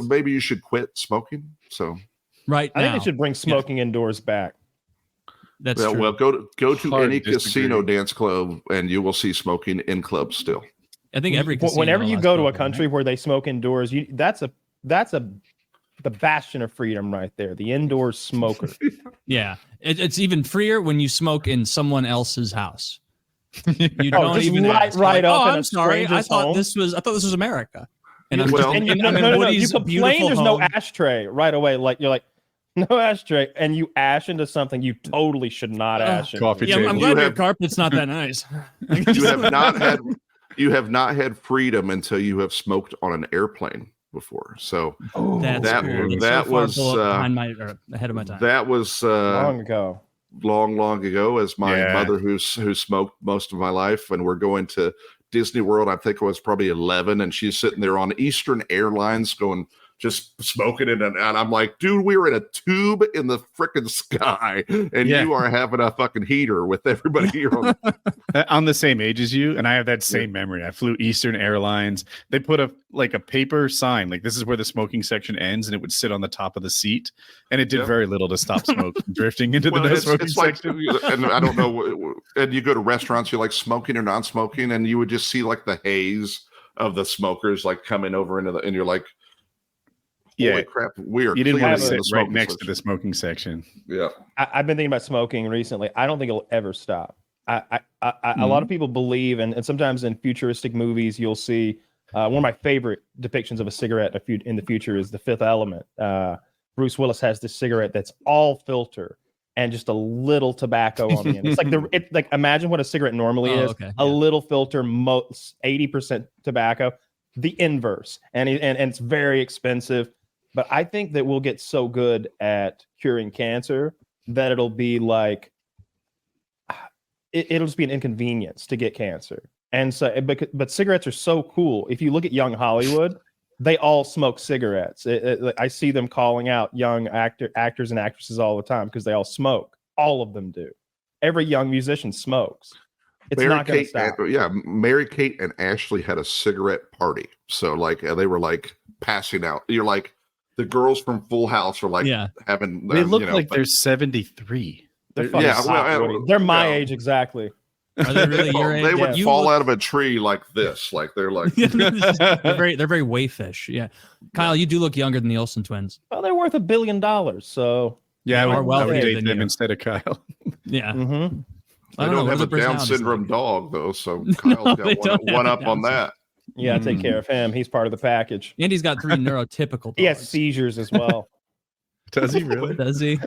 maybe you should quit smoking. So right now, I think they should bring smoking indoors back. That's true. Well, go to Hard any disagree. casino dance club, and you will see smoking in clubs still. I think every casino Whenever you allows go to a smoking, country right? where they smoke indoors, that's the bastion of freedom right there. The indoor smoker. Yeah, it's even freer when you smoke in someone else's house. You don't just even light ask, right like, up oh, in I'm a sorry. I stranger's thought home." this was America. And Well, And you, I'm no, in no, no, no. You Woody's complain beautiful there's home. no ashtray right away. Like you're like, no ashtray, and you ash into something you totally should not ash into. Coffee Yeah, I'm table. glad your have- carpet's not that nice. You have not had freedom until you have smoked on an airplane before. So That's that cool. That's that so far was ahead of my time. that was Long ago. long ago. As my mother, who smoked most of my life, and we're going to Disney World. I think I was probably 11, and she's sitting there on Eastern Airlines going. Just smoking it, and I'm like, dude, we were in a tube in the freaking sky, and you are having a fucking heater with everybody here. I'm the same age as you, and I have that same memory. I flew Eastern Airlines. They put a paper sign, like this is where the smoking section ends, and it would sit on the top of the seat, and it did very little to stop smoke from drifting into the no smoking section. And I don't know, and you go to restaurants, you're like smoking or non-smoking, and you would just see like the haze of the smokers like coming over into and you're like, holy crap, weird. You didn't want to clearly sit right next to the smoking section. Yeah. I've been thinking about smoking recently. I don't think it'll ever stop. A lot of people believe, and sometimes in futuristic movies, you'll see one of my favorite depictions of a cigarette in the future is The Fifth Element. Bruce Willis has this cigarette that's all filter and just a little tobacco on the end. It's like imagine what a cigarette normally is. Okay. A little filter, 80% tobacco, the inverse, and it's very expensive. But I think that we'll get so good at curing cancer that it'll be like it'll just be an inconvenience to get cancer. And so, but cigarettes are so cool. If you look at young Hollywood, they all smoke cigarettes. I see them calling out young actors and actresses all the time because they all smoke. All of them do. Every young musician smokes. It's not going to stop. Mary-Kate and Ashley had a cigarette party. So like they were like passing out. You're like the girls from Full House are like having. They look like they're 73. They're my age exactly. Are they really your age? They would fall out of a tree like this. Like they're like they're very wayfish. Yeah, Kyle, you do look younger than the Olsen twins. Well, they're worth $1 billion. So I are would date than them you. instead of Kyle. Yeah. Mm-hmm. They don't have a Down syndrome dog though, so Kyle's got one up on that. Yeah, take care of him. He's part of the package. And he's got 3 neurotypical dogs. He has seizures as well. Does he really? Does he?